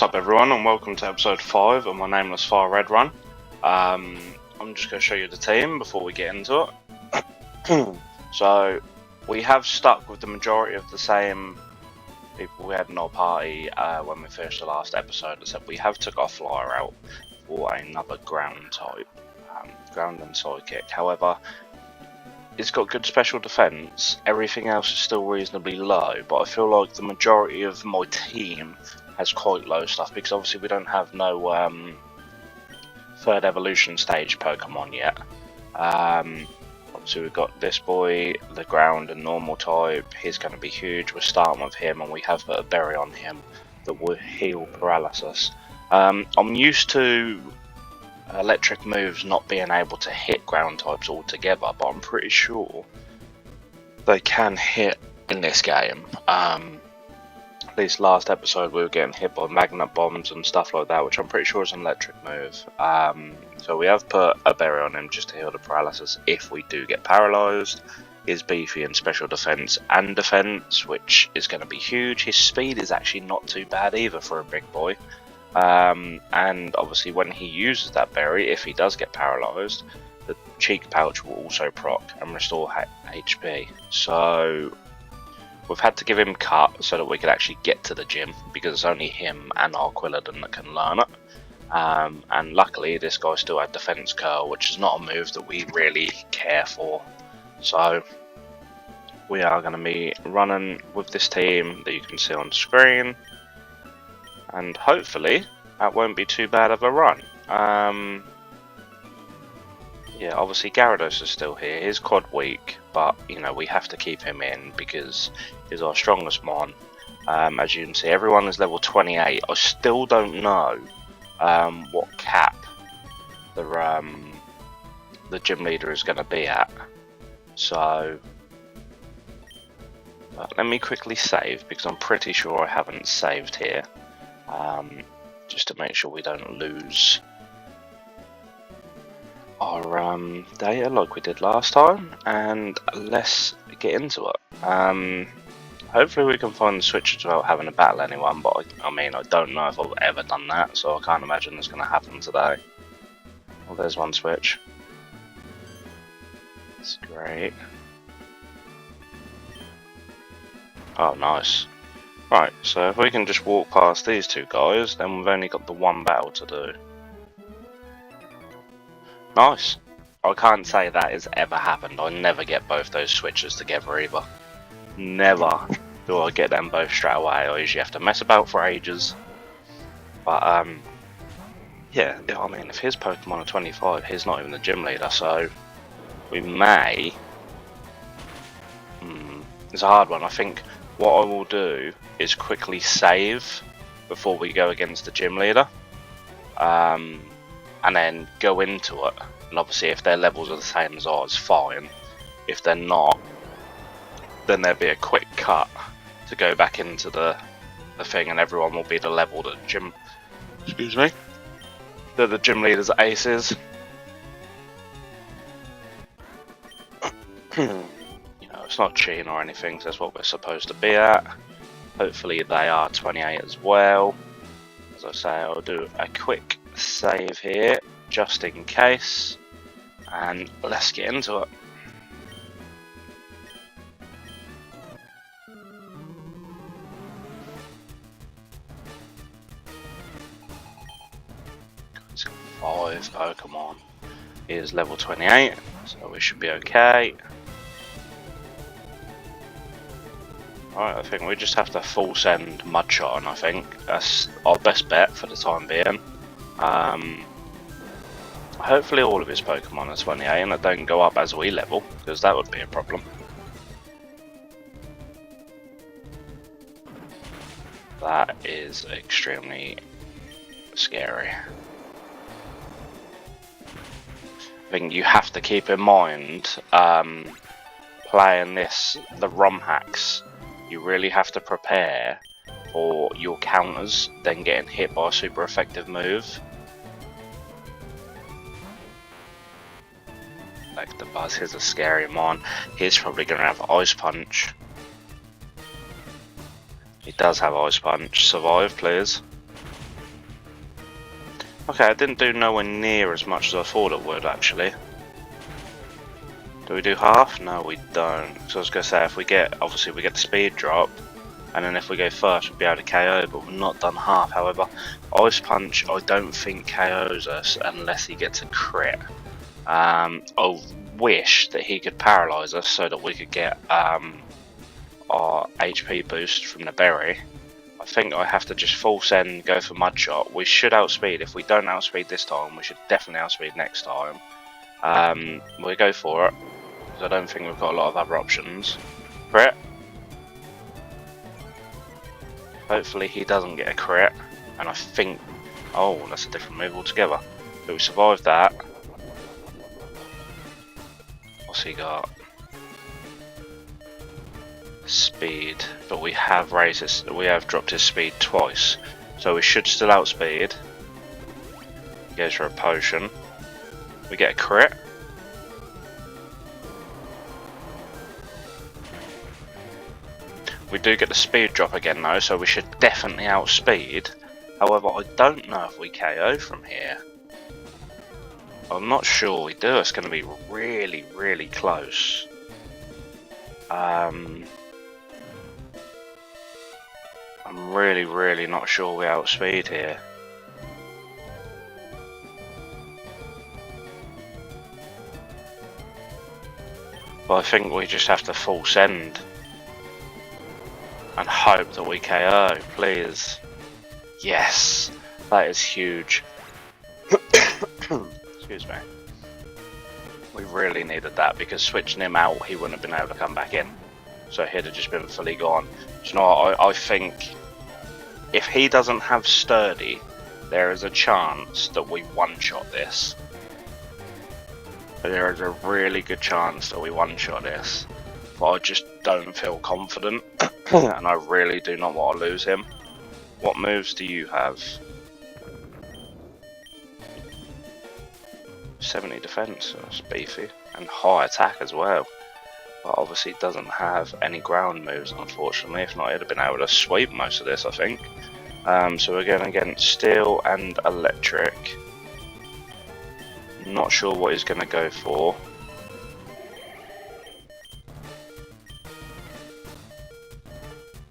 What's up everyone, and welcome to episode 5 of my Nameless FireRed run. I'm just going to show you the team before we get into it. So, we have stuck with the majority of the same people we had in our party when we finished the last episode, except we have took our flyer out for another ground type, ground and psychic. However, it's got good special defense. Everything else is still reasonably low, but I feel like the majority of my team has quite low stuff because obviously we don't have no third evolution stage Pokemon yet. Obviously we've got this boy, the ground and normal type. He's going to be huge. We're starting with him, and we have a berry on him that will heal paralysis. I'm used to electric moves not being able to hit ground types altogether, but I'm pretty sure they can hit in this game. At least last episode we were getting hit by magnet bombs and stuff like that, which I'm pretty sure is an electric move. So we have put a berry on him just to heal the paralysis if we do get paralysed. He's beefy in special defense and defense, which is going to be huge. His speed is actually not too bad either for a big boy. And obviously when he uses that berry, if he does get paralysed, the cheek pouch will also proc and restore HP. So we've had to give him cut so that we could actually get to the gym, because it's only him and our Quilladin that can learn it. And luckily this guy still had defense curl, which is not a move that we really care for. So we are going to be running with this team that you can see on screen, and hopefully that won't be too bad of a run. Yeah, obviously Gyarados is still here. He's quad weak, but you know, we have to keep him in because he's our strongest mon. As you can see, everyone is level 28. I still don't know what cap the gym leader is going to be at. So let me quickly save, because I'm pretty sure I haven't saved here. Just to make sure we don't lose our data like we did last time, and let's get into it. Hopefully we can find the switches without having to battle anyone, but I mean, I don't know if I've ever done that, so I can't imagine it's going to happen today. Well, there's one switch. That's great. Oh, nice. Right, so if we can just walk past these two guys, then we've only got the one battle to do. Nice. I can't say that has ever happened. I never get both those switches together either. Never do I get them both straight away. I usually have to mess about for ages. But yeah, I mean, if his Pokemon are 25, he's not even the gym leader, so we may... It's a hard one. I think what I will do is quickly save before we go against the gym leader, and then go into it. And obviously if their levels are the same as ours, fine. If they're not, then there'll be a quick cut to go back into the thing, and everyone will be the level that the gym leader's ace is. It's not cheating or anything, so that's what we're supposed to be at. Hopefully they are 28 as well. As I say, I'll do a quick save here just in case, and let's get into it. It's got 5 Pokemon. He is level 28, so we should be okay. Alright, I think we just have to full send Mudshot on. I think that's our best bet for the time being. Hopefully all of his Pokemon are 28 and that don't go up as we level, because that would be a problem. That is extremely scary. I think you have to keep in mind, playing the Romhacks, you really have to prepare for your counters then getting hit by a super effective move. Like the Buzz, here's a scary mon. He's probably going to have Ice Punch. He does have Ice Punch. Survive, please. Okay, I didn't do nowhere near as much as I thought it would, actually. Do we do half? No, we don't. So I was going to say, if we get, obviously we get the speed drop, and then if we go first, we'll be able to KO, but we've not done half. However, Ice Punch, I don't think KOs us unless he gets a crit. I wish that he could paralyze us so that we could get our HP boost from the berry. I think I have to just full send, go for Mud Shot. We should outspeed. If we don't outspeed this time, we should definitely outspeed next time. We'll go for it, because I don't think we've got a lot of other options. Crit. Hopefully he doesn't get a crit. And I think... Oh, that's a different move altogether. But we survived that. What's he got? Speed, but we have raised his, we have dropped his speed twice, so we should still outspeed. He goes for a potion. We get a crit. We do get the speed drop again though, so we should definitely outspeed. However, I don't know if we KO from here. I'm not sure we do. It's going to be really, really close. I'm really not sure we outspeed here. But I think we just have to full send and hope that we KO, please. Yes, that is huge. Excuse me. We really needed that, because switching him out, he wouldn't have been able to come back in. So he'd have just been fully gone. Do you know what? I think if he doesn't have Sturdy, there is a chance that we one-shot this. There is a really good chance that we one-shot this. But I just don't feel confident. And I really do not want to lose him. What moves do you have? 70 defense, that's beefy. And high attack as well. But obviously doesn't have any ground moves, unfortunately. If not, he'd have been able to sweep most of this, I think. So we're going against Steel and Electric. Not sure what he's going to go for.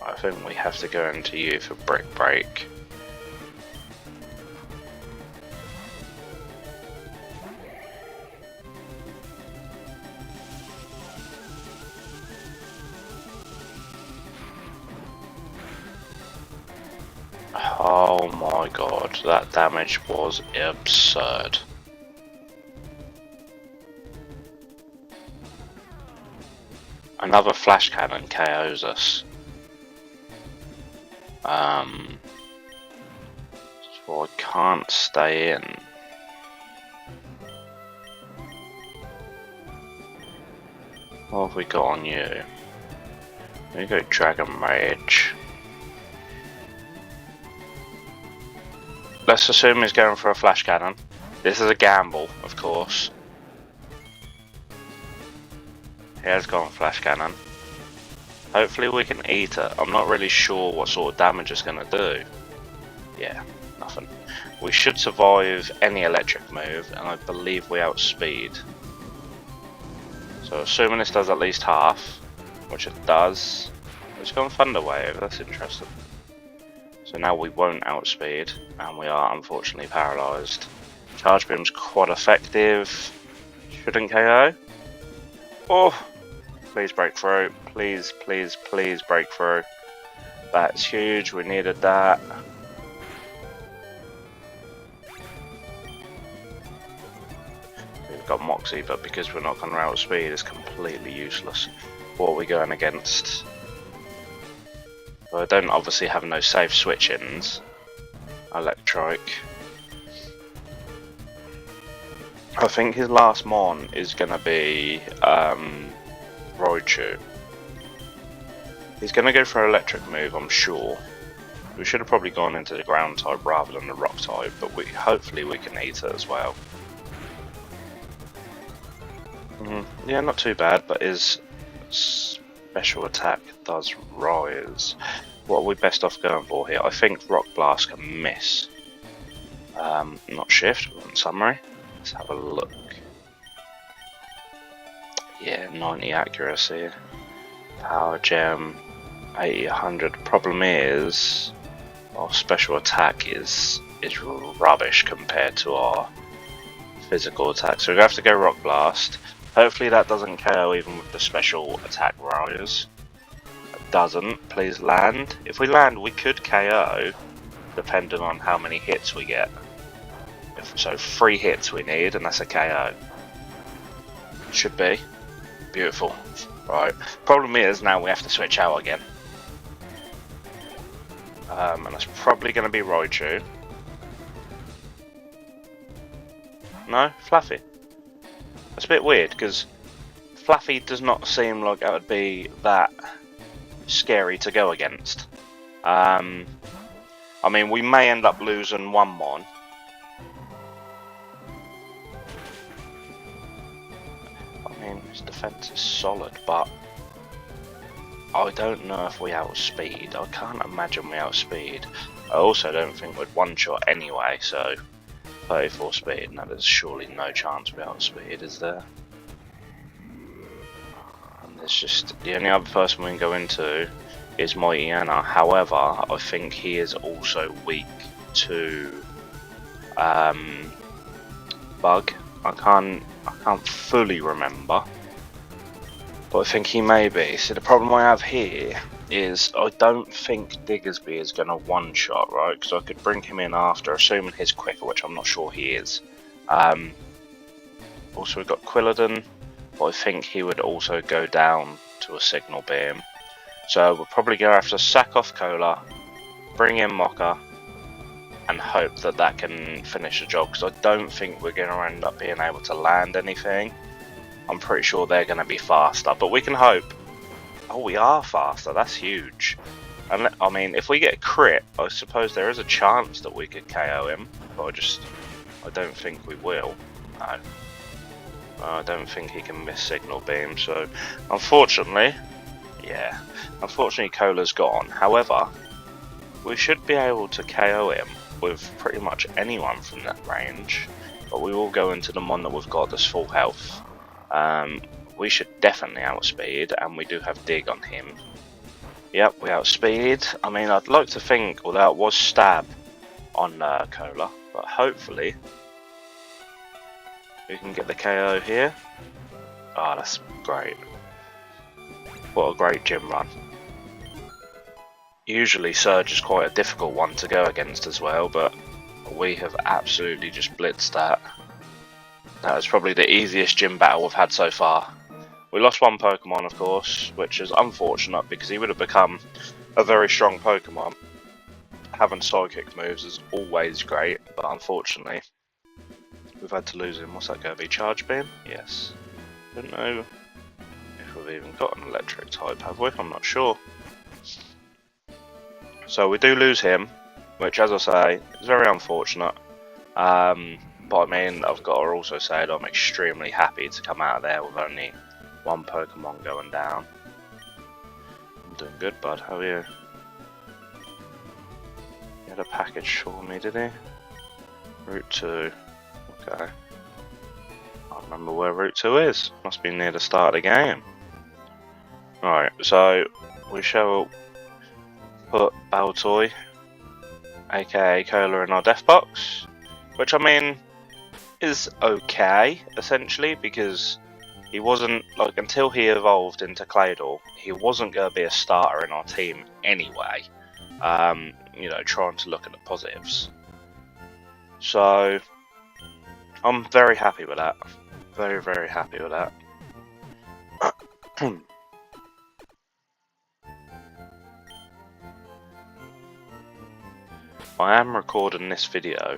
I think we have to go into you for Brick Break. Oh my god, that damage was absurd. Another flash cannon KOs us. So I can't stay in. What have we got on you? We go Dragon Rage. Let's assume he's going for a flash cannon. This is a gamble, of course. He has gone flash cannon. Hopefully we can eat it. I'm not really sure what sort of damage it's going to do. Yeah, nothing. We should survive any electric move, and I believe we outspeed. So assuming this does at least half, which it does. It's gone Thunder Wave, that's interesting. So now we won't outspeed, and we are unfortunately paralysed. Charge Beam's quad effective. Shouldn't KO. Oh! Please break through. Please, please, please break through. That's huge. We needed that. We've got Moxie, but because we're not going to outspeed, it's completely useless. What are we going against? Well, I don't obviously have no safe switch-ins. Electric. I think his last mon is going to be Raichu. He's going to go for an electric move, I'm sure. We should have probably gone into the ground type rather than the rock type, but hopefully we can eat it as well. Yeah, not too bad, but his special attack does rise. What are we best off going for here? I think Rock Blast can miss. Not shift, we want summary. Let's have a look. Yeah, 90 accuracy. Power gem, 80, 100. Problem is, our special attack is rubbish compared to our physical attack. So we have to go Rock Blast. Hopefully that doesn't KO even with the special attack rise. It doesn't. Please land. If we land, we could KO, depending on how many hits we get. So 3 hits we need, and that's a KO. Should be. Beautiful. Right. Problem is, now we have to switch out again. And that's probably going to be Raichu. No? Fluffy. That's a bit weird, because Fluffy does not seem like that would be that scary to go against. I mean, we may end up losing one Mon. I mean, his defense is solid, but I don't know if we outspeed. I can't imagine we outspeed. I also don't think we'd one-shot anyway, so 34 speed. Now, there's surely no chance we outspeed, is there? And there's just the only other person we can go into is Mighty Anna. However, I think he is also weak to Bug. I can't fully remember, but I think he may be. So the problem I have here is I don't think Diggersby is going to one-shot, right? Because I could bring him in after, assuming he's quicker, which I'm not sure he is. Also, we've got Quilladin, but I think he would also go down to a Signal Beam. So we're probably going to have to sack off Cola, bring in Mocha, and hope that that can finish the job, because I don't think we're going to end up being able to land anything. I'm pretty sure they're going to be faster, but we can hope. Oh, we are faster, that's huge. And I mean, if we get a crit, I suppose there is a chance that we could KO him, but I don't think we will. No. I don't think he can miss Signal Beam, so unfortunately, yeah, unfortunately Cola's gone. However, we should be able to KO him with pretty much anyone from that range, but we will go into the one that we've got that's full health. We should definitely outspeed, and we do have Dig on him. Yep, we outspeed. I mean, I'd like to think, although it was Stab on Cola, but hopefully we can get the KO here. Oh, that's great. What a great gym run. Usually Surge is quite a difficult one to go against as well, but we have absolutely just blitzed that. That was probably the easiest gym battle we've had so far. We lost one Pokemon, of course, which is unfortunate because he would have become a very strong Pokemon. Having Psychic moves is always great, but unfortunately we've had to lose him. What's that going to be? Charge Beam? Yes. Don't know if we've even got an electric type, have we? I'm not sure. So we do lose him, which, as I say, is very unfortunate. But I mean, I've got to also say that I'm extremely happy to come out of there with only one Pokemon going down. I'm doing good, bud. How are you? He had a package for me, did he? Route 2. Okay. I remember where Route 2 is. Must be near the start of the game. Alright, so we shall put Baltoy, aka Cola, in our death box, which I mean is okay essentially, because he wasn't, like, until he evolved into Claydol, he wasn't going to be a starter in our team anyway. You know, trying to look at the positives. So I'm very happy with that. Very, very happy with that. I am recording this video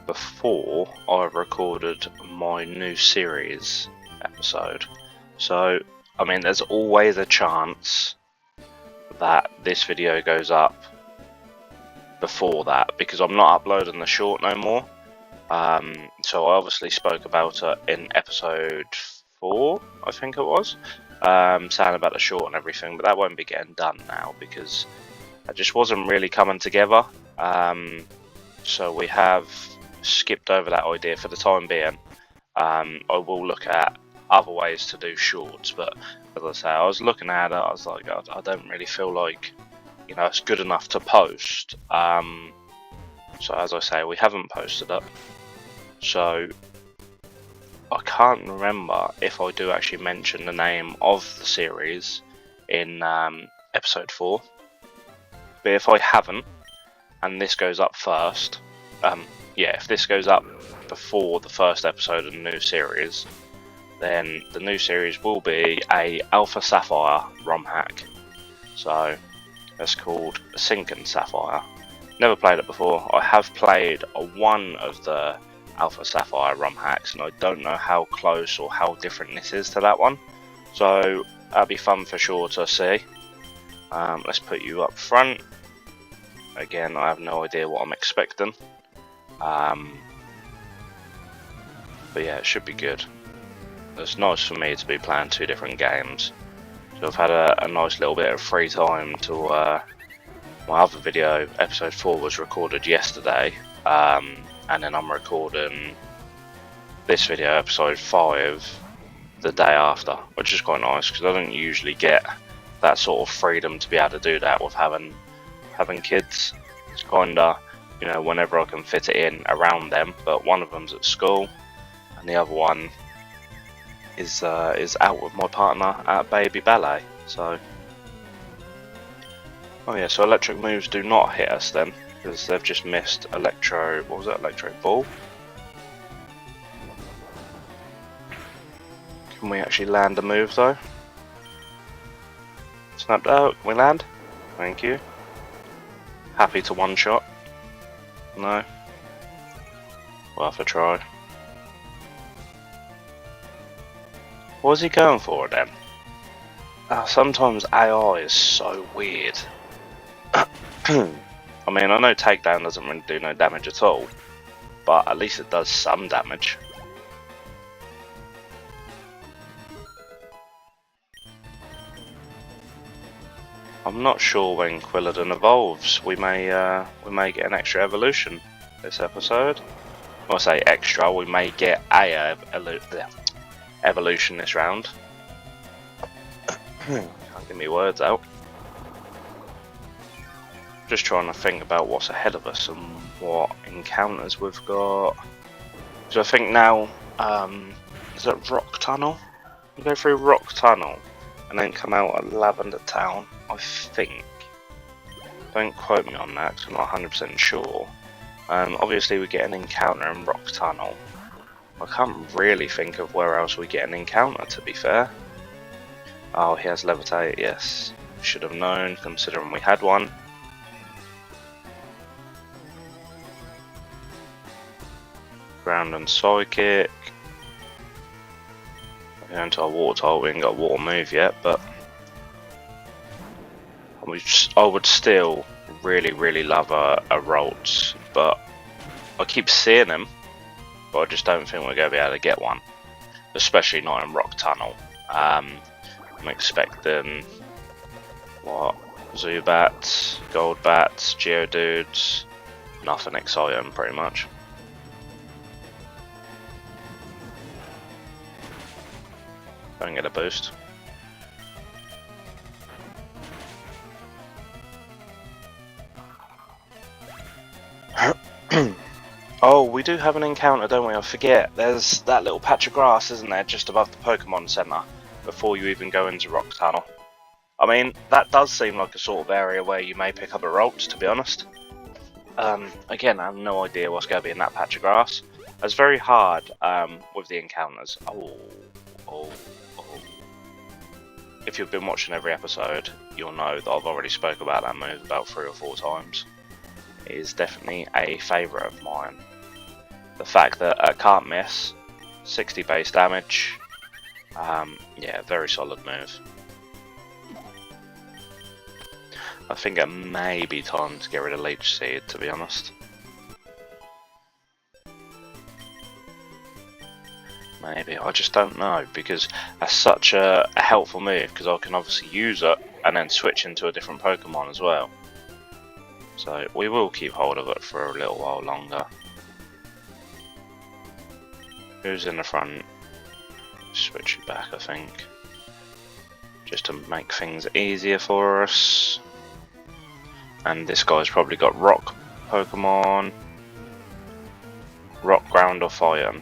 before I recorded my new series episode. So, I mean, there's always a chance that this video goes up before that, because I'm not uploading the short no more. So I obviously spoke about it in episode 4, I think it was, saying about the short and everything, but that won't be getting done now because it just wasn't really coming together. so we have skipped over that idea for the time being. I will look at other ways to do shorts, but as I say, I was looking at it, I was like, I don't really feel like, you know, it's good enough to post. So as I say, we haven't posted it. So I can't remember if I do actually mention the name of the series in episode 4. But if I haven't, and this goes up first, yeah, if this goes up before the first episode of the new series, then the new series will be a Alpha Sapphire ROM hack. So it's called Sink and Sapphire. Never played it before. I have played one of the Alpha Sapphire ROM hacks, and I don't know how close or how different this is to that one. So that'll be fun for sure to see. Let's put you up front. Again, I have no idea what I'm expecting. But yeah, it should be good. It's nice for me to be playing 2 different games. So I've had a nice little bit of free time to my other video, episode 4, was recorded yesterday, and then I'm recording this video, episode 5, the day after, which is quite nice because I don't usually get that sort of freedom to be able to do that with having kids. It's kinda, you know, whenever I can fit it in around them, but one of them's at school and the other one is out with my partner at baby ballet. So oh yeah, so electric moves do not hit us then, because they've just missed electro, what was it, electric ball? Can we actually land a move though? Snapped out, can we land? Thank you. Happy to one shot? No? We'll have to try. What was he going for then? Sometimes AI is so weird. I mean, I know takedown doesn't really do no damage at all, but at least it does some damage. I'm not sure when Quilladin evolves. We may get an extra evolution this episode. When I say extra, we may get a evolution this round. Can't get me words out. Just trying to think about what's ahead of us and what encounters we've got. So I think now, is it Rock Tunnel? We go through Rock Tunnel and then come out at Lavender Town, I think. Don't quote me on that, because I'm not 100% sure. Obviously we get an encounter in Rock Tunnel. I can't really think of where else we get an encounter, to be fair. Oh, he has Levitate, yes. Should have known, considering we had one. Ground and Psychic. We're going to our water tile, we ain't got a water move yet, but I would still really love a Roltz, but I keep seeing them, but I just don't think we're going to be able to get one, especially not in Rock Tunnel. I'm expecting, what, Zubats, Goldbats, Geodudes, nothing exciting pretty much. Don't get a boost. Oh, we do have an encounter, don't we? I forget. There's that little patch of grass, isn't there, just above the Pokemon Center, before you even go into Rock Tunnel. I mean, that does seem like a sort of area where you may pick up a Roltz, to be honest. Again, I have no idea what's going to be in that patch of grass. It's very hard with the encounters. Oh. If you've been watching every episode, you'll know that I've already spoke about that move about 3 or 4 times. It is definitely a favourite of mine. The fact that I can't miss, 60 base damage, yeah, very solid move. I think it may be time to get rid of Leech Seed, to be honest. Maybe, I just don't know, because that's such a helpful move, because I can obviously use it and then switch into a different Pokemon as well. So we will keep hold of it for a little while longer. Who's in the front? Switch it back, I think. Just to make things easier for us. And this guy's probably got rock Pokemon. Rock, ground or fire?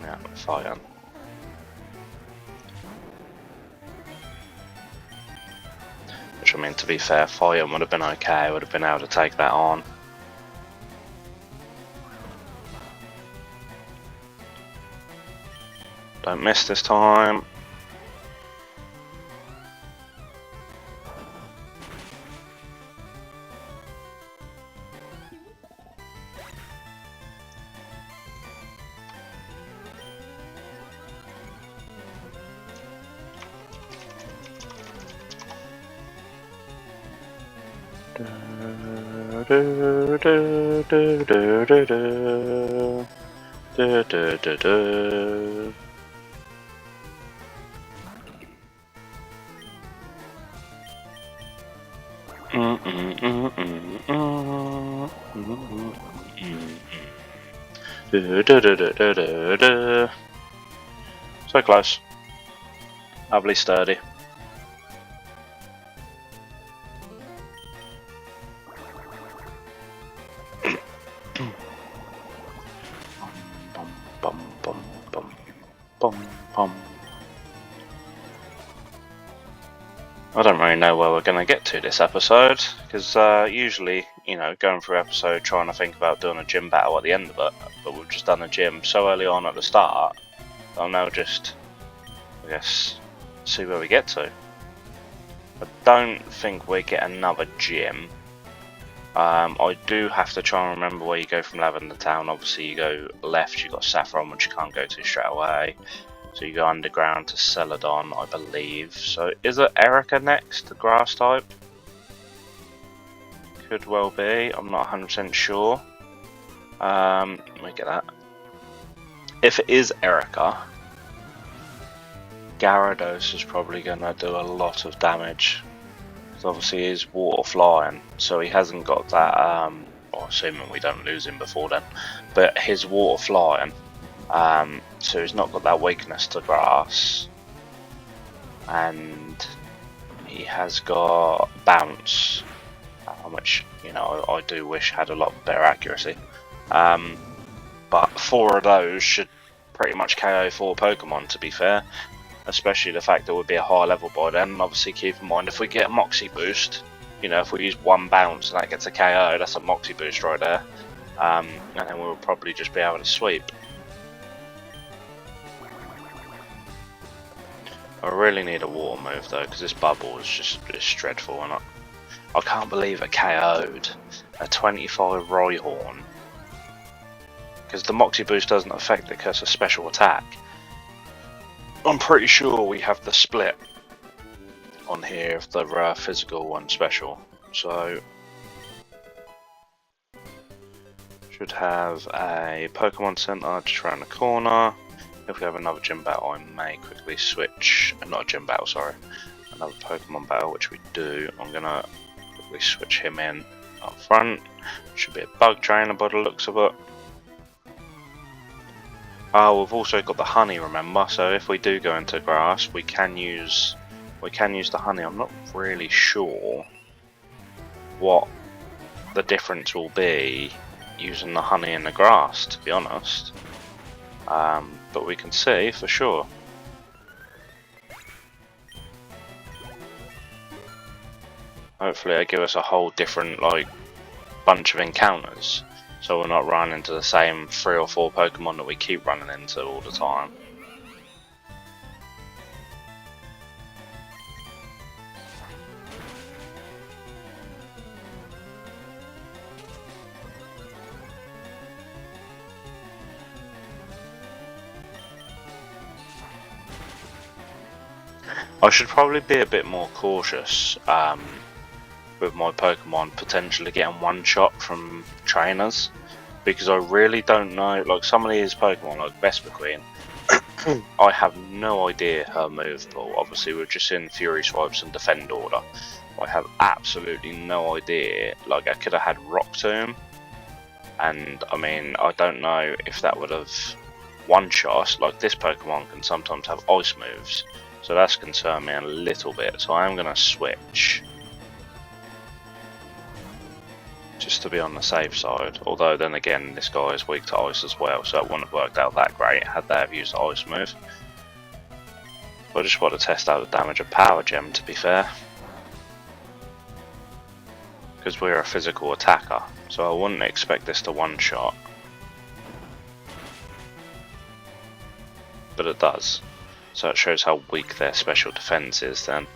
Yeah, fire. Which I mean, to be fair, fire would have been okay. I would have been able to take that on. Don't miss this time. So close. Lovely sturdy. I don't really know where we're going to get to this episode, because usually, you know, going through episode trying to think about doing a gym battle at the end of it, but we've just done a gym so early on at the start, I'll now just, I guess, see where we get to. I don't think we get another gym. I do have to try and remember where you go from Lavender Town. Obviously you go left, you've got Saffron, which you can't go to straight away. So you go underground to Celadon, I believe. So is it Erica next, the grass type? Could well be, I'm not 100% sure. Let me get that. If it is Erica, Gyarados is probably going to do a lot of damage. Because obviously he's water flying, so he hasn't got that, well, assuming we don't lose him before then, but his water flying. So he's not got that weakness to grass, and he has got bounce, which, you know, I do wish had a lot better accuracy. But 4 of those should pretty much KO 4 Pokemon, to be fair, especially the fact that we'd be a high level by then. And obviously keep in mind, if we get a Moxie boost, you know, if we use 1 bounce and that gets a KO, that's a Moxie boost right there, and then we'll probably just be able to sweep. I really need a water move though, because this bubble is just dreadful, and I can't believe it KO'd a 25 Rhyhorn. Because the Moxie boost doesn't affect it because it's a special attack. I'm pretty sure we have the split on here of the physical and special. So should have a Pokemon Center just around the corner. If we have another gym battle, I may quickly switch, not a gym battle, sorry, another Pokemon battle, which we do. I'm going to quickly switch him in up front. Should be a bug trainer by the looks of it. Oh, we've also got the honey, remember, so if we do go into grass, we can use the honey. I'm not really sure what the difference will be using the honey in the grass, to be honest. But we can see for sure. Hopefully it'll give us a whole different, like, bunch of encounters, so we're not running into the same 3 or 4 Pokemon that we keep running into all the time. I should probably be a bit more cautious with my Pokemon potentially getting one shot from trainers, because I really don't know, like some of these Pokemon like Vespa Queen I have no idea her move pool. Obviously, we're just in Fury Swipes and Defend Order. I have absolutely no idea. Like, I could have had Rock Tomb, and I mean, I don't know if that would have one-shot. Like, this Pokemon can sometimes have ice moves, so that's concerned me a little bit. So I am going to switch, just to be on the safe side. Although then again, this guy is weak to ice as well, so it wouldn't have worked out that great had they have used the ice move. But I just want to test out the damage of Power Gem, to be fair, because we're a physical attacker, so I wouldn't expect this to one-shot. But it does, so it shows how weak their special defense is then.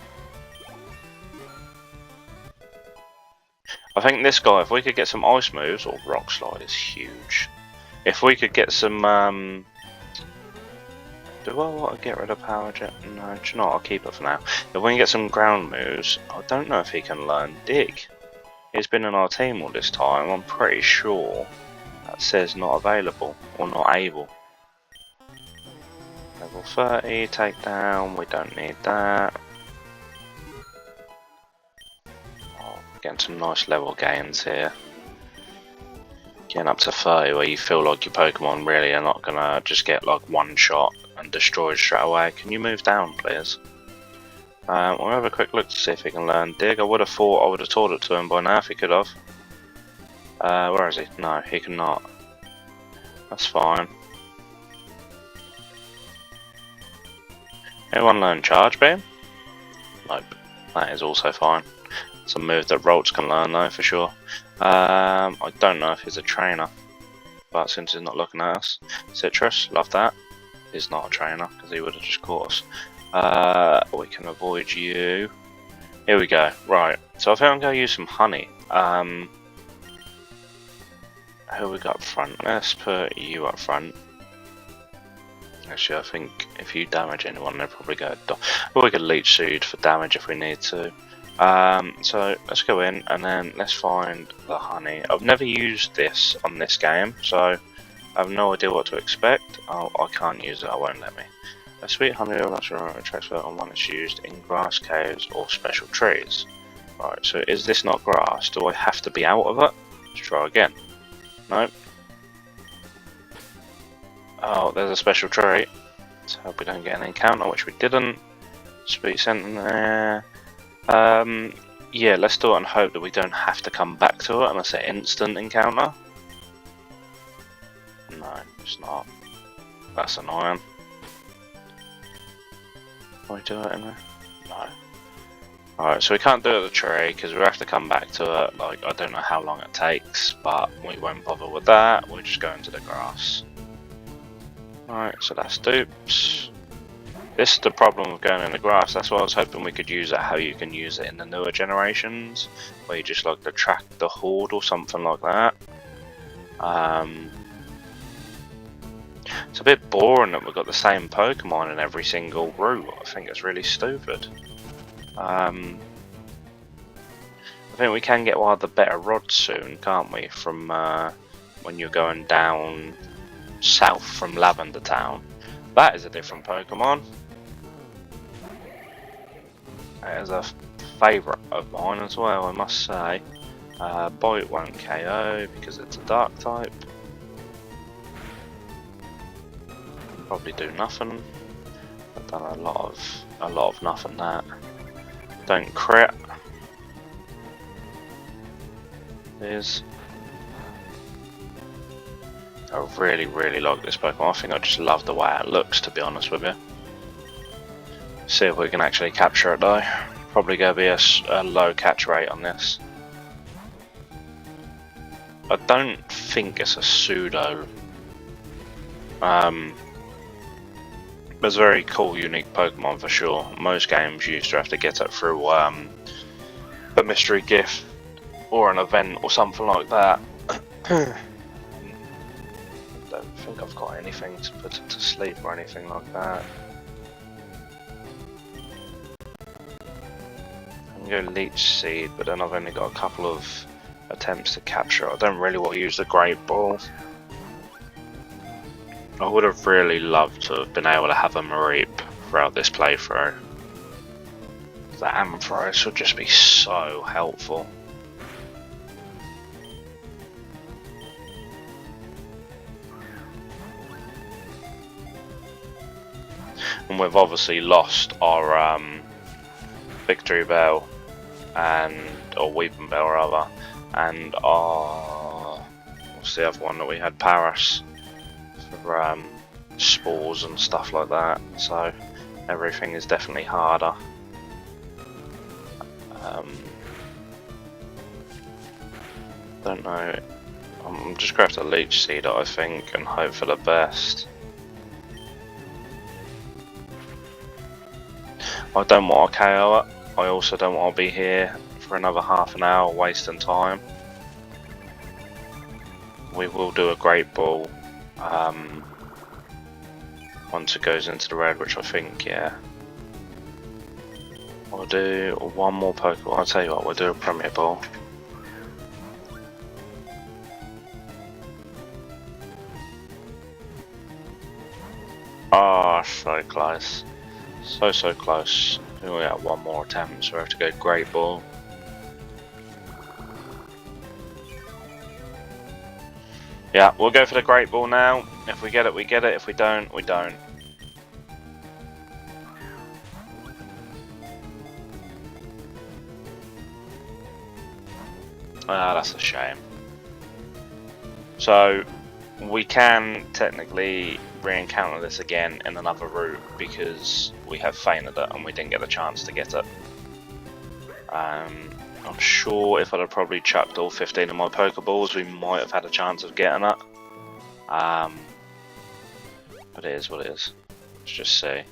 I think this guy, if we could get some ice moves, or Rock Slide is huge. If we could get some, do I want to get rid of Power Jet? No, do you know what? I'll keep it for now. If we can get some ground moves, I don't know if he can learn Dig. He's been in our team all this time, I'm pretty sure that says not available, or not able. Level 30, takedown, we don't need that. Getting some nice level gains here. Getting up to 30 where you feel like your Pokemon really are not gonna just get like one shot and destroyed straight away. Can you move down, please? We'll have a quick look to see if he can learn Dig. I would have thought I would have taught it to him by now if he could have. Where is he? No, he cannot. That's fine. Anyone learn Charge Beam? Nope. That is also fine. It's a move that Rolts can learn though, for sure. I don't know if he's a trainer, but since he's not looking at us. Citrus, love that. He's not a trainer, because he would have just caught us. We can avoid you. Here we go. Right, so I think I'm going to use some honey. Who we got up front? Let's put you up front. Actually, I think if you damage anyone, they'll probably go. Or we could Leech Seed for damage if we need to. So let's go in and then let's find the honey. I've never used this on this game, so I have no idea what to expect. Oh, I can't use it, it won't let me. A sweet honey attracts on one that's used in grass caves or special trees. Right, so is this not grass? Do I have to be out of it? Let's try again. Nope. Oh, there's a special tree. Let's hope we don't get an encounter, which we didn't. Sweet scent in there. Yeah, let's do it and hope that we don't have to come back to it unless it's an instant encounter. No, it's not. That's annoying. Can we do it in there? No. Alright, so we can't do it at the tree because we have to come back to it. Like, I don't know how long it takes, but we won't bother with that. We'll just go into the grass. Alright, so that's dupes. This is the problem with going in the grass. That's why I was hoping we could use it how you can use it in the newer generations, where you just like attract the horde or something like that. It's a bit boring that we've got the same Pokemon in every single route. I think it's really stupid. I think we can get one of the better rods soon, can't we? From when you're going down south from Lavender Town. That is a different Pokemon. It is a favourite of mine as well, I must say. Bite won't KO because it's a dark type. Probably do nothing. I've done a lot of nothing that. Don't crit. Is. I really like this Pokemon. I think I just love the way it looks, to be honest with you. See if we can actually capture it though. Probably going to be a low catch rate on this. I don't think it's a pseudo. It's a very cool, unique Pokemon for sure. Most games used to have to get it through a mystery gift or an event or something like that. I don't think I've got anything to put it to sleep or anything like that. I can go Leech Seed, but then I've only got a couple of attempts to capture it. I don't really want to use the Great Ball. I would have really loved to have been able to have a Mareep throughout this playthrough. The Amethyst would just be so helpful. And we've obviously lost our Victory Bell or Weeping Bell rather, and our what's the other one that we had? Paris for spores and stuff like that. So everything is definitely harder. Don't know. I'm just going to have to leech seed it, I think, and hope for the best. I don't want to KO it. I also don't want to be here for another half an hour wasting time. We will do a Great Ball once it goes into the red, which I think, yeah. I'll do one more Pokeball. I'll tell you what, we'll do a Premier Ball. Ah, oh, so close. So close. We only got one more attempt, so we have to go Great Ball. Yeah, we'll go for the Great Ball now. If we get it, we get it. If we don't, we don't. Ah, that's a shame. So, we can technically re-encounter this again in another route because we have fainted it and we didn't get the chance to get it. I'm sure if I'd have probably chucked all 15 of my Pokeballs, we might have had a chance of getting it. But it is what it is. Let's just see. I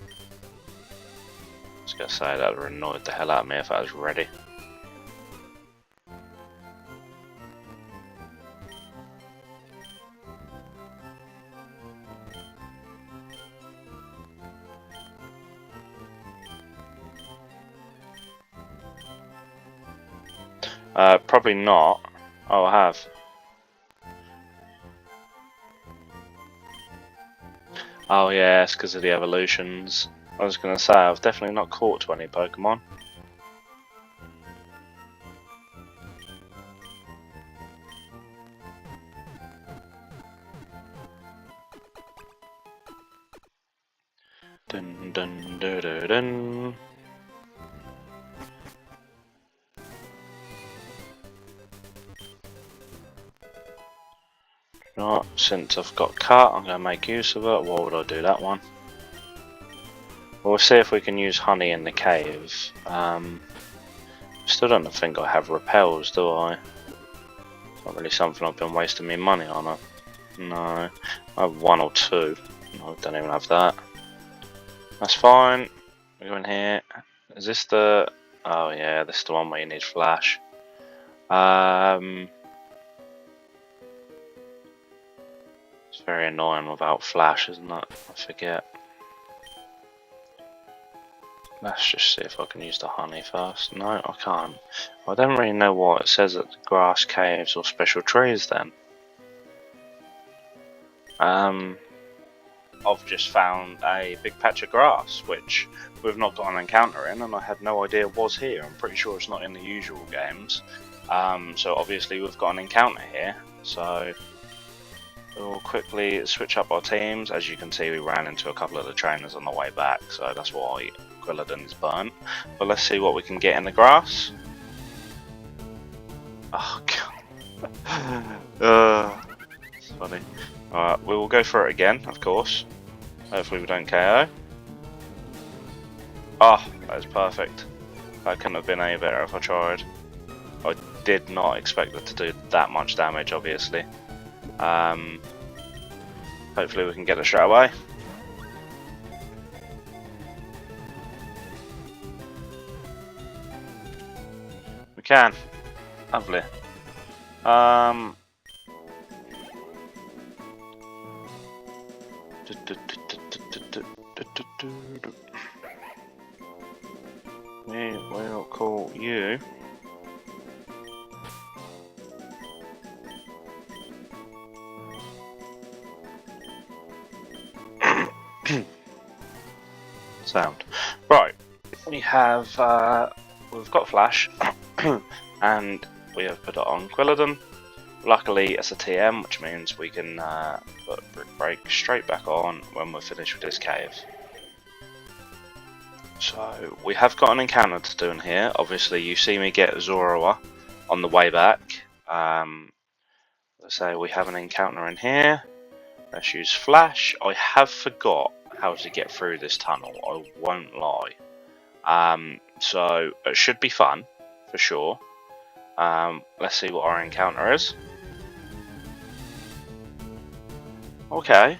was gonna say that would have annoyed the hell out of me if I was ready. Probably not. Oh, I have. Oh yeah, it's because of the evolutions. I was going to say, I've definitely not caught 20 Pokemon. Dun dun dun dun dun. Right, since I've got cut, I'm going to make use of it. Why would I do that one? We'll see if we can use honey in the cave. Still don't think I have repels, do I? Not really something I've been wasting my money on it. No, I have one or two. No, I don't even have that. That's fine. We go in here. Is this the... Oh yeah, this is the one where you need flash. It's very annoying without flash, isn't it? I forget. Let's just see if I can use the honey first. No, I can't. I don't really know what it says at the grass caves or special trees then. I've just found a big patch of grass, which we've not got an encounter in, and I had no idea it was here. I'm pretty sure it's not in the usual games. So obviously we've got an encounter here. So we'll quickly switch up our teams. As you can see, we ran into a couple of the trainers on the way back, so that's why Quilladin is burnt. But let's see what we can get in the grass. Oh god. It's funny. Alright, we will go for it again, of course. Hopefully we don't KO. Oh, that is perfect. That couldn't have been any better if I tried. I did not expect it to do that much damage, obviously. Hopefully we can get it straight away. We can. Lovely. We will call you. Sound. Right. We have we've got Flash, and we have put it on Quilladin. Luckily, it's a TM, which means we can put Brick Break straight back on when we're finished with this cave. So we have got an encounter to do in here. Obviously, you see me get Zoroa on the way back. Let's say we have an encounter in here. Let's use Flash. I have forgot how to get through this tunnel, I won't lie. So it should be fun, for sure. Let's see what our encounter is. Okay.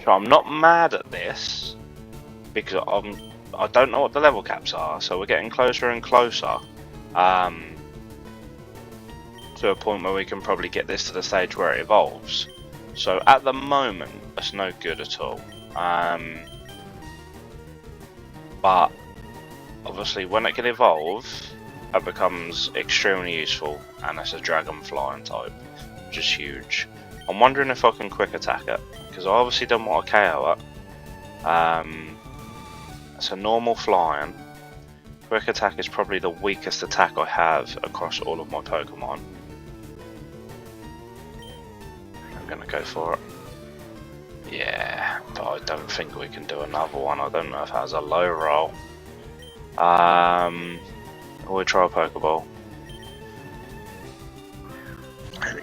So I'm not mad at this, because I don't know what the level caps are, so we're getting closer and closer. To a point where we can probably get this to the stage where it evolves. So at the moment, that's no good at all. But obviously when it can evolve, it becomes extremely useful, and it's a dragon flying type, which is huge. I'm wondering if I can quick attack it, because I obviously don't want to KO it. It's a normal flying. Quick attack is probably the weakest attack I have across all of my Pokemon. I'm gonna go for it. Yeah, but I don't think we can do another one. I don't know if it has a low roll. We'll try a Pokeball.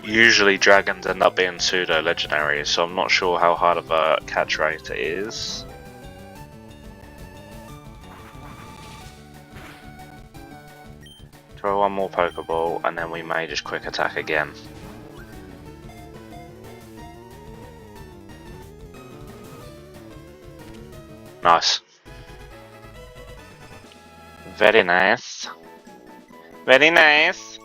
Usually dragons end up being pseudo legendaries, so I'm not sure how hard of a catch rate it is. Throw one more Pokeball, and then we may just quick attack again. Nice. Very nice. Very nice.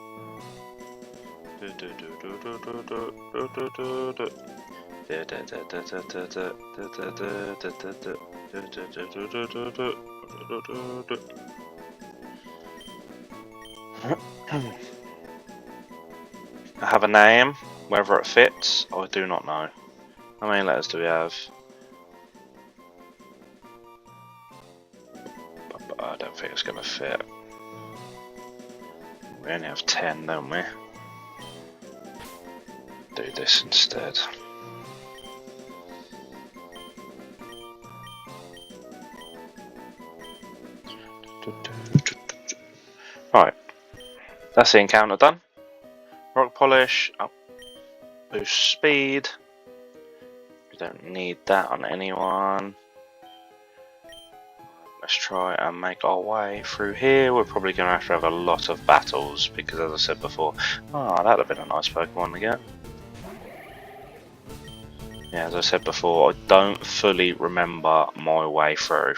I have a name, whether it fits, I do not know. How many letters do we have? I don't think it's going to fit. We only have 10, don't we? Do this instead. Right, that's the encounter done. Rock polish, up, boost speed. We don't need that on anyone. Let's try and make our way through here. We're probably going to have a lot of battles, because as I said before, that would have been a nice Pokemon to get. Yeah, as I said before, I don't fully remember my way through.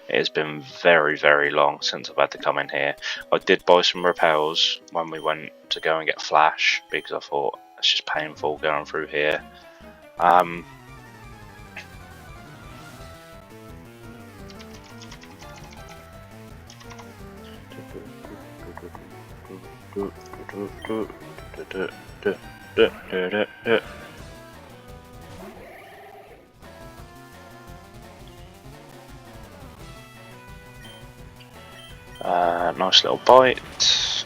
It has been very, very long since I've had to come in here. I did buy some repels when we went to go and get Flash, because I thought it's just painful going through here. Nice little bite.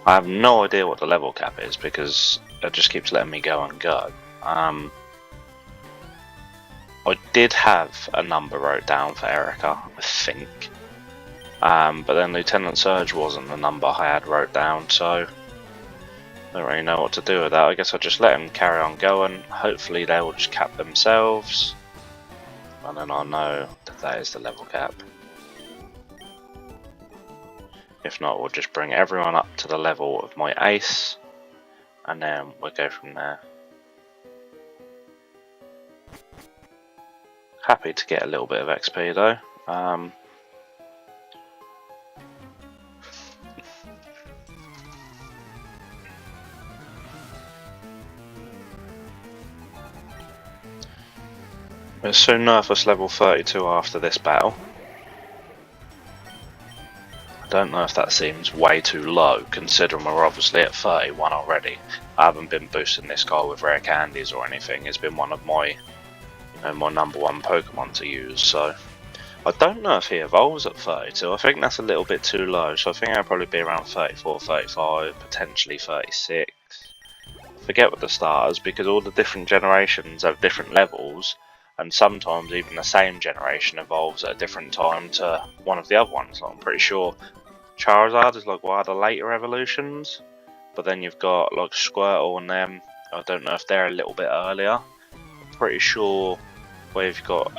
I have no idea what the level cap is, because it just keeps letting me go and go. I did have a number wrote down for Erica, I think. But then Lieutenant Surge wasn't the number I had wrote down, so I don't really know what to do with that. I guess I'll just let them carry on going. Hopefully they will just cap themselves, and then I'll know that that is the level cap. If not, we'll just bring everyone up to the level of my ace, and then we'll go from there. Happy to get a little bit of XP though. We'll soon nerf us level 32 after this battle. I don't know if that seems way too low, considering we're obviously at 31 already. I haven't been boosting this guy with rare candies or anything. It's been one of my, my #1 Pokemon to use. So I don't know if he evolves at 32. I think that's a little bit too low. So I think I'll probably be around 34, 35, potentially 36. Forget with the starters, because all the different generations have different levels. And sometimes even the same generation evolves at a different time to one of the other ones. I'm pretty sure Charizard is like one of the later evolutions, but then you've got like Squirtle and them. I don't know if they're a little bit earlier. I'm pretty sure where you've got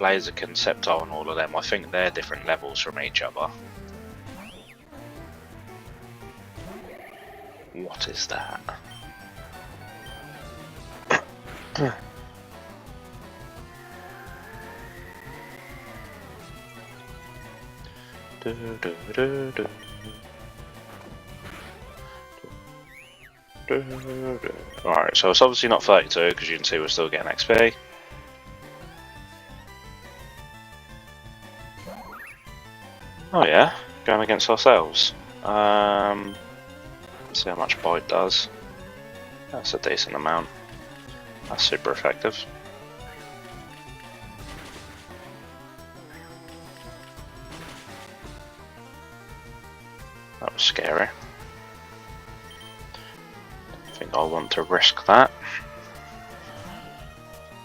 Blaziken, Sceptile and all of them, I think they're different levels from each other. What is that? Alright, so it's obviously not 32 because you can see we're still getting XP. Oh yeah, going against ourselves. Let's see how much bite does. That's a decent amount. That's super effective. That was scary. I think I want to risk that.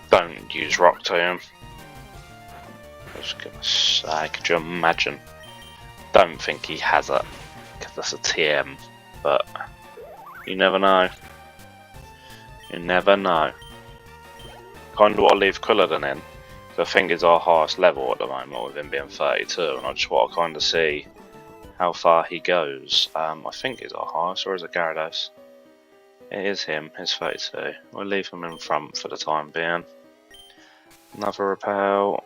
Don't use Rock Tomb. I was gonna say, could you imagine? Don't think he has it, because that's a TM, but you never know. You never know. Kind of want to leave Culloden in, because I think it's our highest level at the moment with him being 32, and I just want to kind of see how far he goes. I think he's our highest, or is it Gyarados? It is him, he's 32. We'll leave him in front for the time being. Another repel.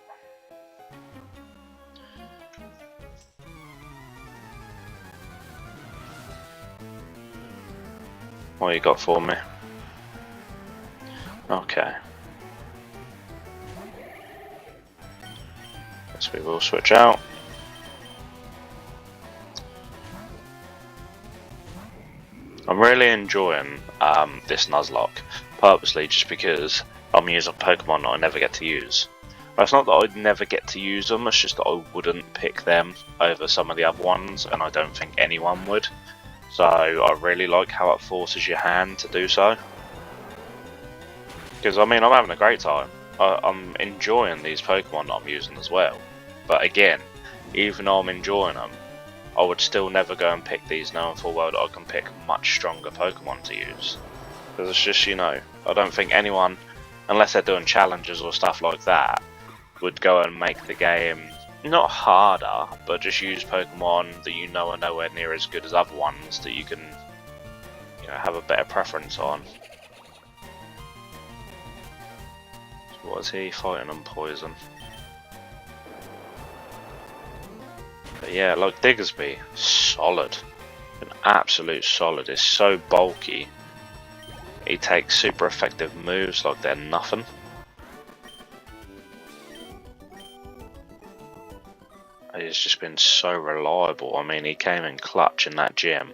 What you got for me? Okay. Guess we will switch out. I'm really enjoying this Nuzlocke, purposely just because I'm using Pokemon that I never get to use. Well, it's not that I'd never get to use them, it's just that I wouldn't pick them over some of the other ones, and I don't think anyone would. So I really like how it forces your hand to do so. Because I mean, I'm having a great time. I'm enjoying these Pokemon that I'm using as well. But again, even though I'm enjoying them, I would still never go and pick these knowing full well that I can pick much stronger Pokemon to use. Because it's just, I don't think anyone, unless they're doing challenges or stuff like that, would go and make the game not harder, but just use Pokemon that you know are nowhere near as good as other ones that you can, have a better preference on. So what is he fighting on? Poison. But yeah, like Diggersby, solid, an absolute solid. It's so bulky. He takes super effective moves like they're nothing. He's just been so reliable. I mean, he came in clutch in that gym.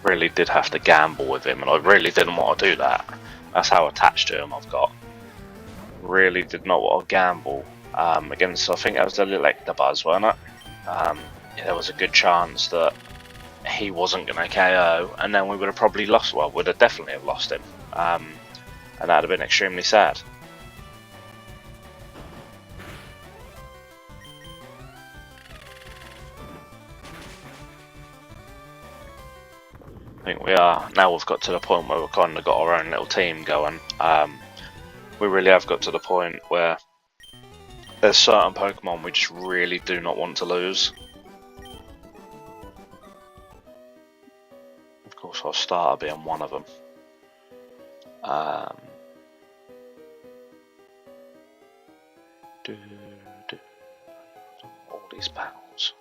Really did have to gamble with him, and I really didn't want to do that. That's how attached to him I've got. Really did not want to gamble against, I think that was the Electabuzz, wasn't it? Yeah, there was a good chance that he wasn't going to KO, and then we would have probably lost, well, would have definitely have lost him. And that would have been extremely sad. I think we are, now we've got to the point where we've kind of got our own little team going. We really have got to the point where there's certain Pokemon we just really do not want to lose. Of course, our starter being one of them. All these battles.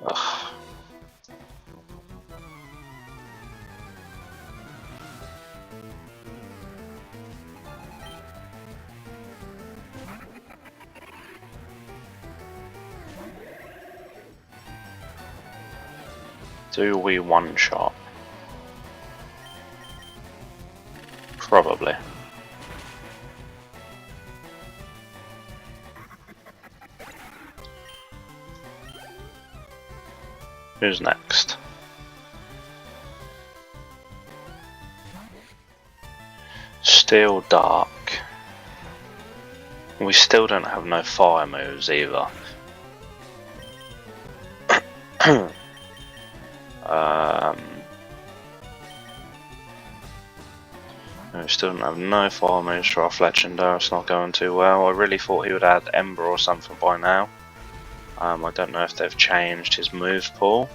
Ugh. Do we one shot? Probably. Who's next? Still dark. We still don't have no fire moves either. We still don't have no fire moves for our Fletchender. It's not going too well. I really thought he would add Ember or something by now. I don't know if they've changed his move pool.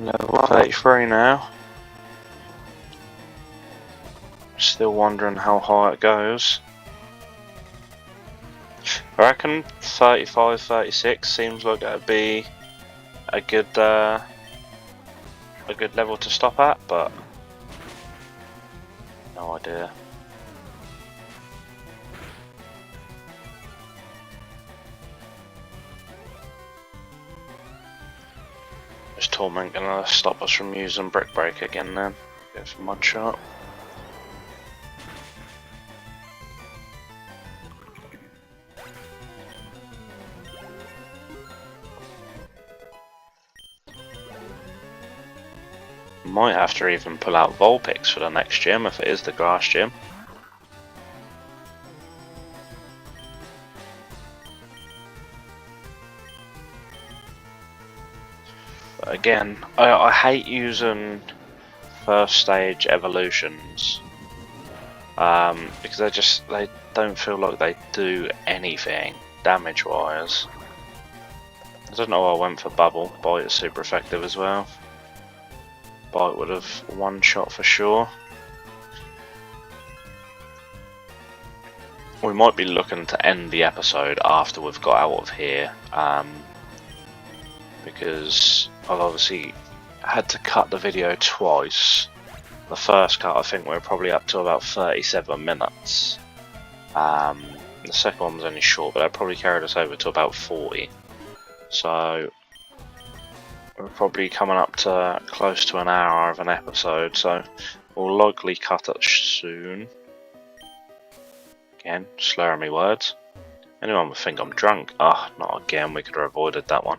Level 33 now. Still wondering how high it goes. I reckon 35, 36 seems like it'd be a good level to stop at, but no idea. Is Torment gonna stop us from using Brick Break again then? Go for Mud Shot. Might have to even pull out Vulpix for the next gym if it is the grass gym. But again, I hate using first stage evolutions because they don't feel like they do anything damage wise. I don't know why I went for Bubble. Bite is super effective as well. Bite would have one shot for sure. We might be looking to end the episode after we've got out of here, because I've obviously had to cut the video twice. The first cut, I think we're probably up to about 37 minutes. The second one was only short, but that probably carried us over to about 40. So we're probably coming up to close to an hour of an episode, so we'll likely cut it soon. Again, slurring me words. Anyone would think I'm drunk. Ah, oh, not again, we could have avoided that one.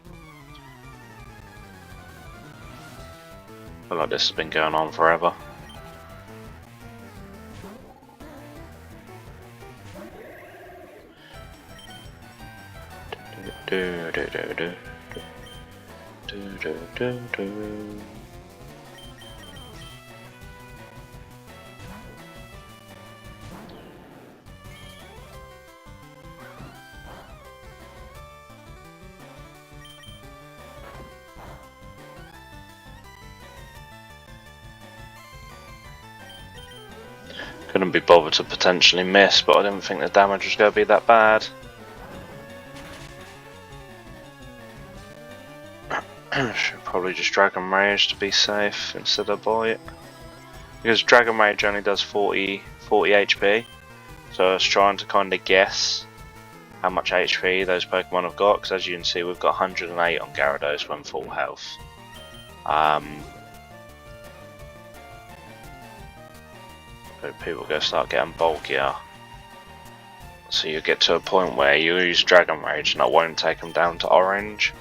I feel like this has been going on forever. Do do do do do do do do. Couldn't be bothered to potentially miss, but I didn't think the damage was going to be that bad. Should probably just Dragon Rage to be safe instead of Bite. Because Dragon Rage only does 40 HP, so I was trying to kind of guess how much HP those Pokemon have got, because as you can see we've got 108 on Gyarados when full health. People are going to start getting bulkier. So you get to a point where you use Dragon Rage and it won't take them down to orange.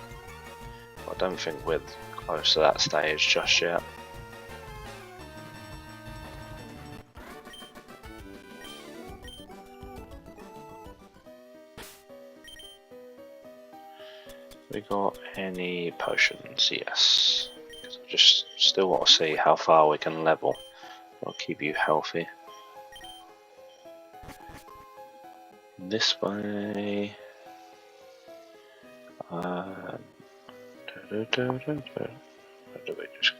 I don't think we're close to that stage just yet. We got any potions? Yes. Because I just still want to see how far we can level. I'll keep you healthy. This way. Where do we just...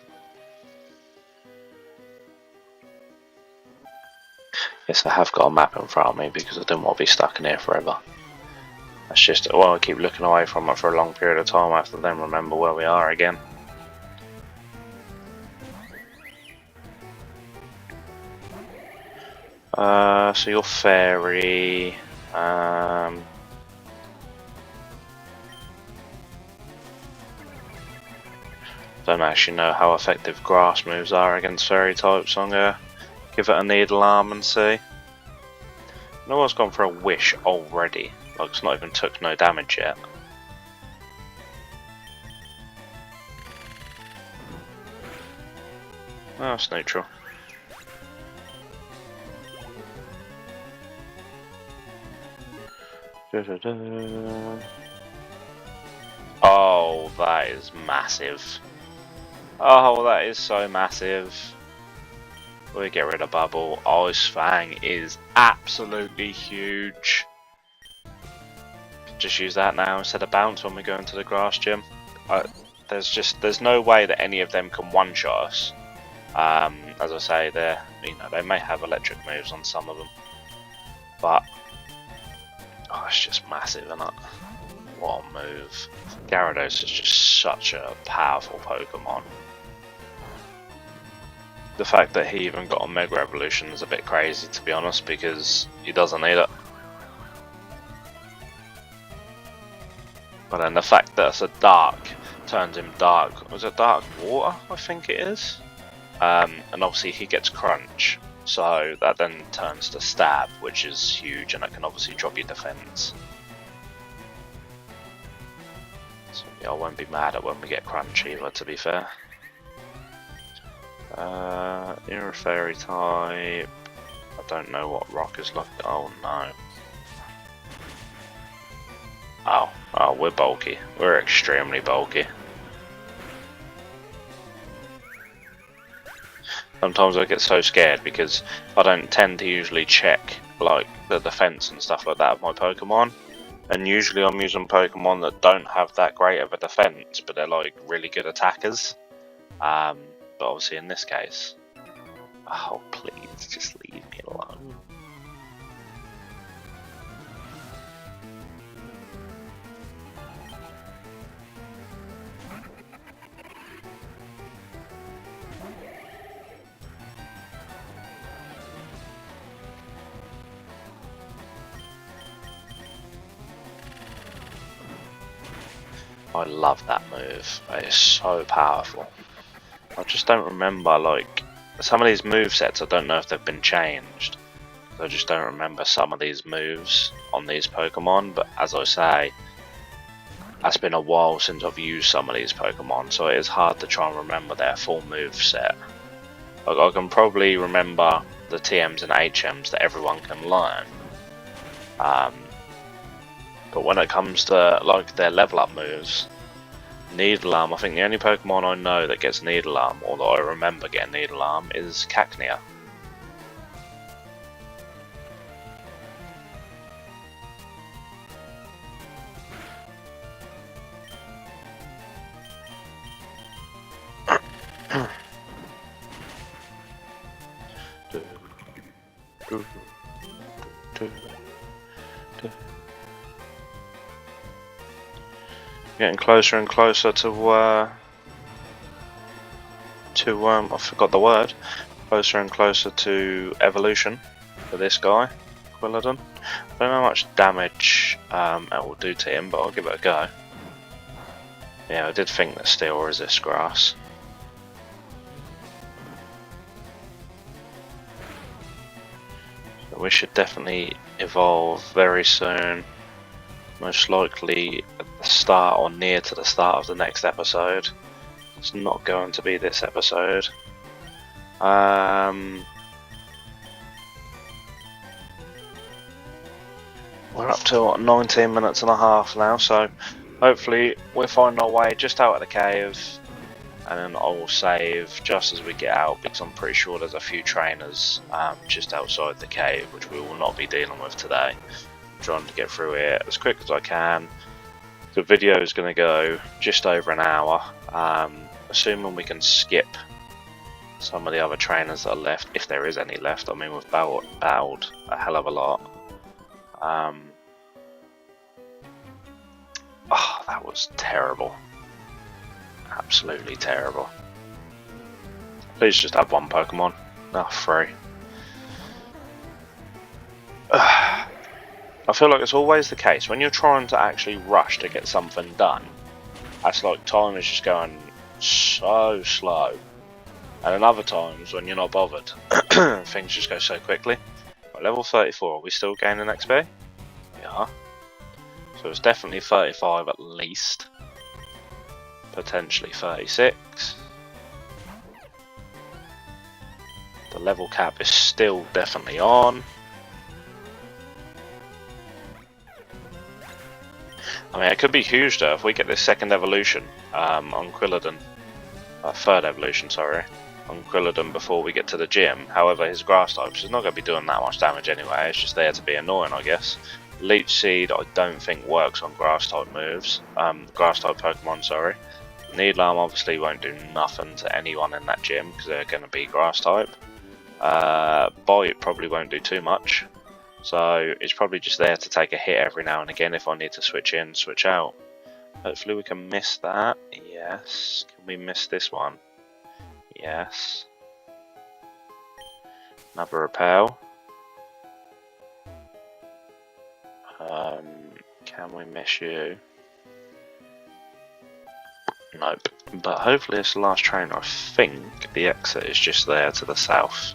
Yes, I have got a map in front of me because I don't want to be stuck in here forever. That's just, well, I keep looking away from it for a long period of time. I have to then remember where we are again. So your fairy. Don't actually know how effective grass moves are against fairy types. I'm gonna give it a needle arm and see. No one's gone for a wish already. Like, it's not even took no damage yet. Oh, it's neutral. Oh, that is massive. Oh, that is so massive. We get rid of Bubble. Ice Fang is absolutely huge. Just use that now instead of Bounce when we go into the grass gym. There's no way that any of them can one-shot us. As I say, they may have electric moves on some of them, but it's just massive, isn't it? What a move! Gyarados is just such a powerful Pokemon. The fact that he even got a Mega Evolution is a bit crazy, to be honest, because he doesn't need it. But then the fact that it's a dark turns him dark. Was it dark water? I think it is. And obviously he gets crunch, so that then turns to stab, which is huge, and it can obviously drop your defense. So yeah, I won't be mad at when we get crunch either, to be fair. You're a fairy type. I don't know what rock is like. Oh no. Oh, we're bulky. We're extremely bulky. Sometimes I get so scared because I don't tend to usually check like the defense and stuff like that of my Pokemon. And usually I'm using Pokemon that don't have that great of a defense, but they're like really good attackers. But obviously in this case, oh please, just leave me alone. I love that move. It is so powerful. I just don't remember, like, some of these movesets, I don't know if they've been changed. I just don't remember some of these moves on these Pokemon, but as I say, it's been a while since I've used some of these Pokemon, so it is hard to try and remember their full moveset. Like, I can probably remember the TMs and HMs that everyone can learn. But when it comes to like their level up moves, Needle Arm, I think the only Pokemon I know that gets Needle Arm, or that I remember getting Needle Arm, is Cacnea. Getting closer and closer to I forgot the word. Closer and closer to evolution for this guy, Quilladon. I don't know how much damage it will do to him, but I'll give it a go. Yeah, I did think that steel resists grass. So we should definitely evolve very soon. Most likely at the start or near to the start of the next episode. It's not going to be this episode. We're up to 19 minutes and a half now, so hopefully we'll find our way just out of the cave, and then I will save just as we get out, because I'm pretty sure there's a few trainers just outside the cave, which we will not be dealing with today. Trying to get through here as quick as I can. The video is going to go just over an hour, assuming we can skip some of the other trainers that are left, if there is any left. I mean, we've battled a hell of a lot. Oh, that was terrible. Absolutely terrible. Please just have one Pokemon. No, 3. I feel like it's always the case when you're trying to actually rush to get something done. That's like time is just going so slow. And in other times when you're not bothered, things just go so quickly. Right, level 34, are we still gaining XP? We are. So it's definitely 35 at least. Potentially 36. The level cap is still definitely on. I mean, it could be huge though if we get this second evolution on Quilladin. Third evolution, sorry. On Quilladin before we get to the gym. However, his grass types is not going to be doing that much damage anyway. It's just there to be annoying, I guess. Leech Seed, I don't think works on grass type moves. Grass type Pokemon, sorry. Needlarm obviously won't do nothing to anyone in that gym because they're going to be grass type. Bite probably won't do too much. So it's probably just there to take a hit every now and again if I need to switch in, switch out. Hopefully we can miss that. Yes. Can we miss this one? Yes. Another repel. Can we miss you? Nope. But hopefully it's the last trainer. I think the exit is just there to the south.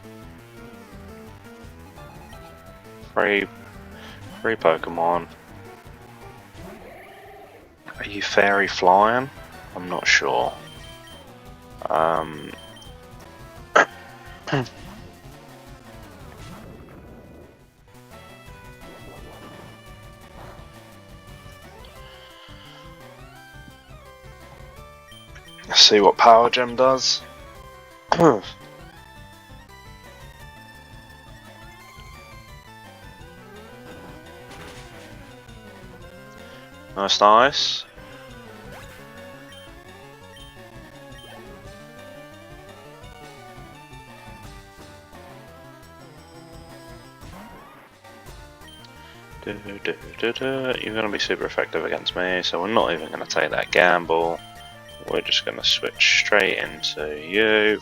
Free Pokemon. Are you fairy flying? I'm not sure. Let's see what Power Gem does. Nice. You're going to be super effective against me, so we're not even going to take that gamble. We're just going to switch straight into you.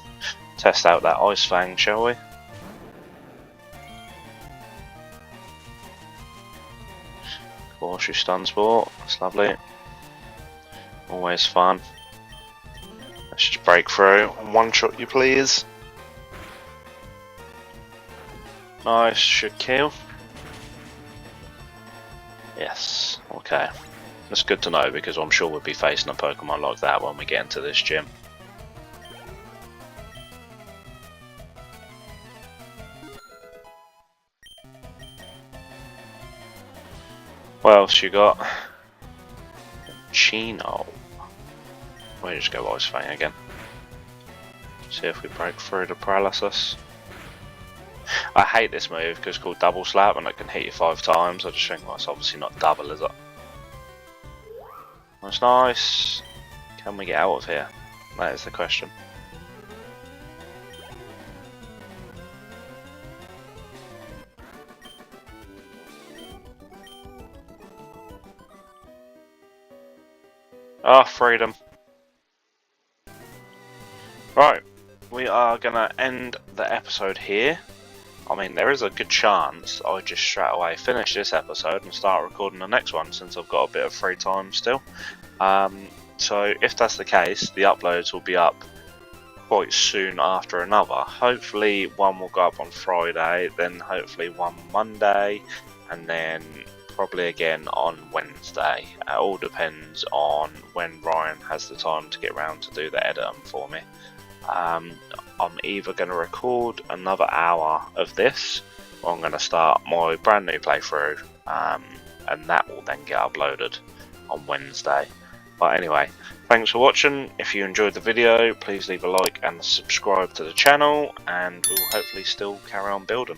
Test out that Ice Fang, shall we? Of course, you stun sport. That's lovely. Always fun. Let's just break through and one shot you, please. Nice, should kill. Yes, okay. That's good to know because I'm sure we'll be facing a Pokemon like that when we get into this gym. What else you got? Chino. We'll just go Ice Fang again. See if we break through the paralysis. I hate this move because it's called Double Slap and it can hit you 5 times. I just think, well, it's obviously not double, is it? That's nice. Can we get out of here? That is the question. Ah, freedom. Right, we are gonna end the episode here. I mean, there is a good chance I just straight away finish this episode and start recording the next one since I've got a bit of free time still. So if that's the case, the uploads will be up quite soon after another. Hopefully one will go up on Friday, then hopefully one Monday, and then probably again on Wednesday. It all depends on when Ryan has the time to get around to do the editing for me. I'm either going to record another hour of this, or I'm going to start my brand new playthrough, and that will then get uploaded on Wednesday. But anyway, thanks for watching. If you enjoyed the video, please leave a like and subscribe to the channel, and we'll hopefully still carry on building.